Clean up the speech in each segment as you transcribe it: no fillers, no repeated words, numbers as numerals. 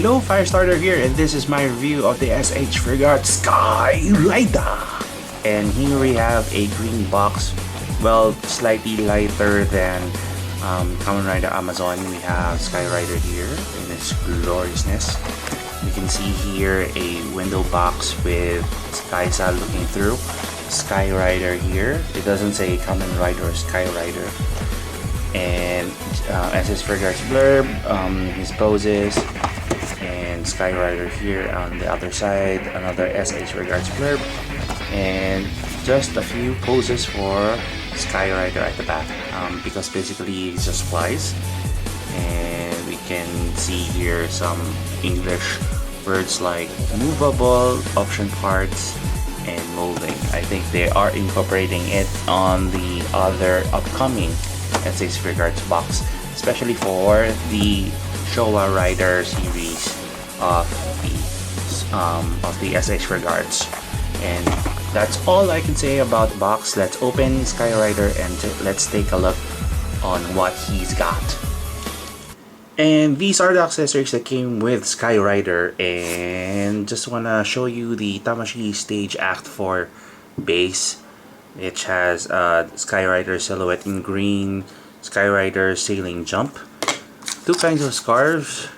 Hello, Firestarter here, and this is my review of the SH Figuarts Skyrider. And here we have a green box, well, slightly lighter than Kamen Rider Amazon. We have Skyrider here in its gloriousness. We can see here a window box with Skysa looking through. Skyrider here. It doesn't say Kamen Rider or Skyrider. And SH Figuarts blurb, his poses, and Skyrider here on the other side, another SH Figuarts blurb, and just a few poses for Skyrider at the back, because basically he just flies. And we can see here some English words like movable, option parts, and molding. I think they are incorporating it on the other upcoming SH Figuarts box, especially for the Showa Rider series of the SH Figuarts. And that's all I can say about the box. Let's open Skyrider and let's take a look on what he's got. And these are the accessories that came with Skyrider, and just wanna show you the Tamashii Stage Act 4 base, which has Skyrider silhouette in green, Skyrider sailing jump, two kinds of scarves.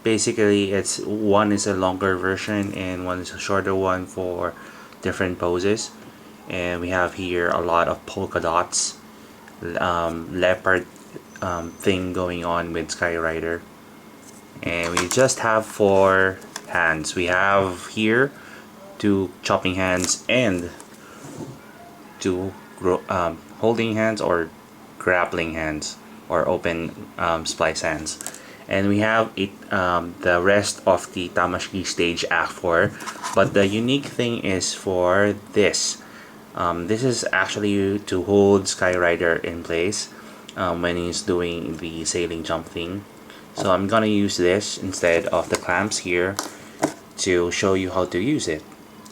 Basically, one is a longer version and one is a shorter one for different poses. And we have here a lot of polka dots, leopard thing going on with Skyrider. And we just have 4 hands. We have here 2 chopping hands and 2 holding hands or grappling hands or open splice hands. And we have the rest of the Tamashii Stage Act 4. But the unique thing is for this. This is actually to hold Skyrider in place when he's doing the sailing jump thing. So I'm gonna use this instead of the clamps here to show you how to use it.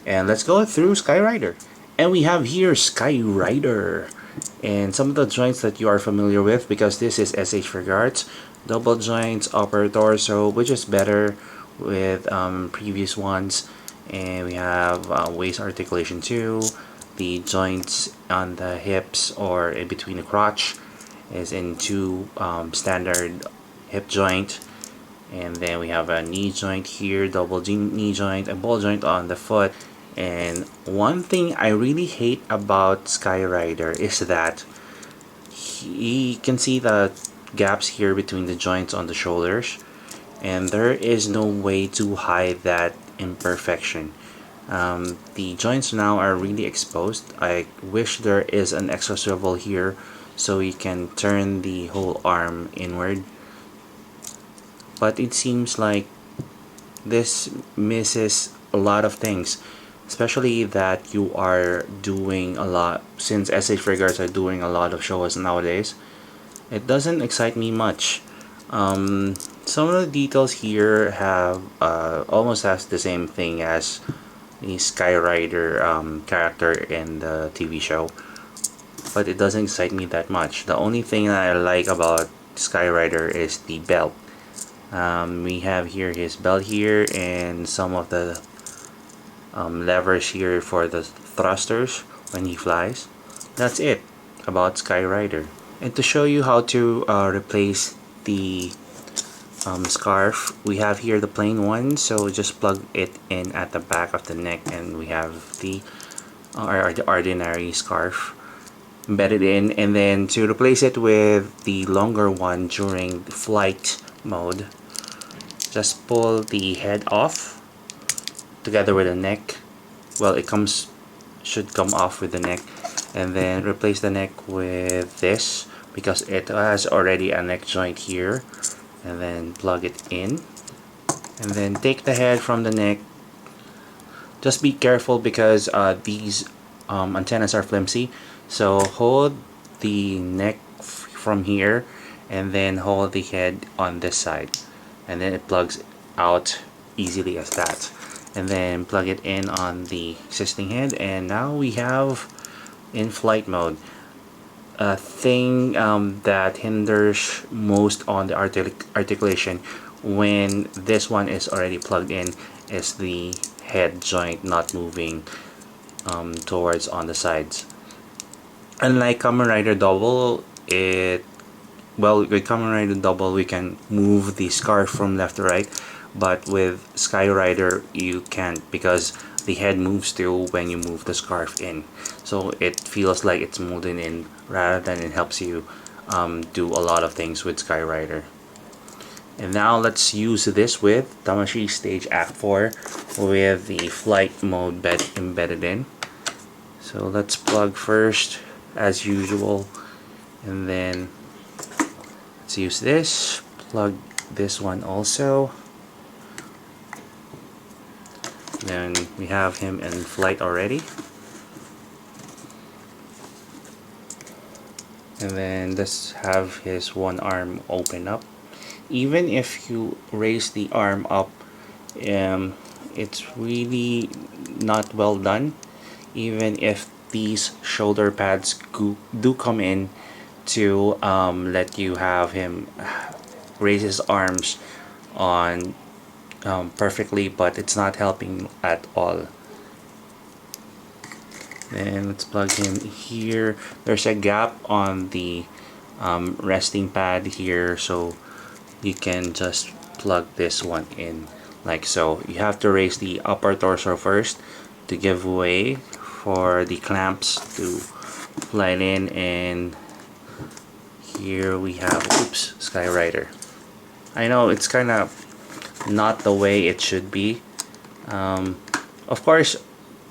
And let's go through Skyrider. And we have here Skyrider and some of the joints that you are familiar with, because this is SH Figuarts. Double joints, upper torso, which is better with previous ones. And we have waist articulation too. The joints on the hips or in between the crotch is in 2 standard hip joint. And then we have a knee joint here, double knee joint, a ball joint on the foot. And one thing I really hate about Skyrider is that you can see the gaps here between the joints on the shoulders, and there is no way to hide that imperfection. The joints now are really exposed. I wish there is an extra swivel here so you can turn the whole arm inward, but it seems like this misses a lot of things, especially that you are doing a lot, since SH Figuarts are doing a lot of Showas nowadays. It doesn't excite me much. Some of the details here have almost has the same thing as the Skyrider character in the TV show, but it doesn't excite me that much. The only thing that I like about Skyrider is the belt. We have here his belt here and some of the levers here for the thrusters when he flies. That's it about Skyrider. And to show you how to replace the scarf, we have here the plain one, so just plug it in at the back of the neck, and we have the ordinary scarf embedded in. And then to replace it with the longer one during flight mode, just pull the head off together with the neck. Well, it should come off with the neck, and then replace the neck with this because it has already a neck joint here, and then plug it in, and then take the head from the neck. Just be careful because these antennas are flimsy, so hold the neck from here and then hold the head on this side, and then it plugs out easily as that. And then plug it in on the existing head, and now we have in flight mode. A thing that hinders most on the articulation when this one is already plugged in is the head joint not moving towards on the sides. Unlike Kamen Rider Double, with Kamen Rider Double we can move the scarf from left to right, but with Skyrider you can't, because the head moves too when you move the scarf in, so it feels like it's molded in rather than it helps you do a lot of things with Skyrider. And now let's use this with Tamashii Stage Act 4 with the flight mode embedded in. So let's plug first as usual, and then let's use this, plug this one also. Then we have him in flight already. And then let's have his one arm open up. Even if you raise the arm up, it's really not well done. Even if these shoulder pads do come in to let you have him raise his arms on perfectly, but it's not helping at all. Then let's plug him here. There's a gap on the resting pad here, so you can just plug this one in like so. You have to raise the upper torso first to give way for the clamps to slide in, and here we have, oops, Skyrider. I know it's kind of not the way it should be. Of course,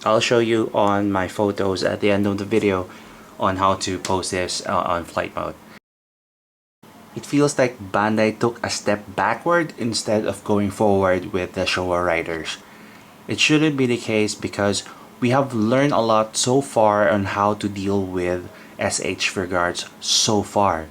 I'll show you on my photos at the end of the video on how to pose this on flight mode. It feels like Bandai took a step backward instead of going forward with the Showa riders. It shouldn't be the case, because we have learned a lot so far on how to deal with SH Figuarts so far.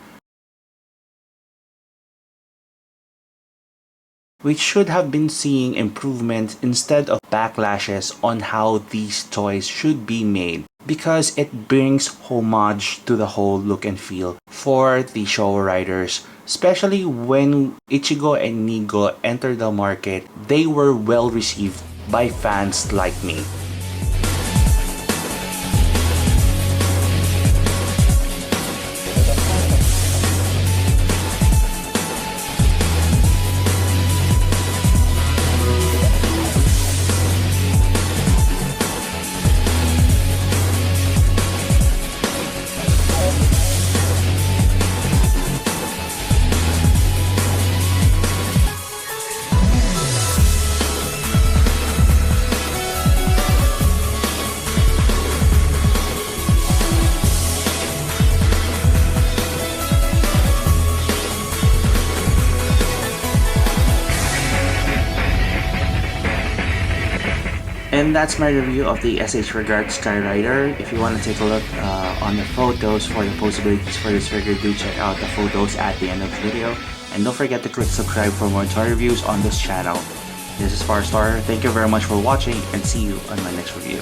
We should have been seeing improvements instead of backlashes on how these toys should be made, because it brings homage to the whole look and feel for the Showa riders. Especially when Ichigo and Nigo entered the market, they were well received by fans like me. And that's my review of the SH Figuarts Skyrider. If you want to take a look on the photos for the possibilities for this figure, do check out the photos at the end of the video. And don't forget to click subscribe for more toy reviews on this channel. This is Figuarts. Thank you very much for watching, and see you on my next review.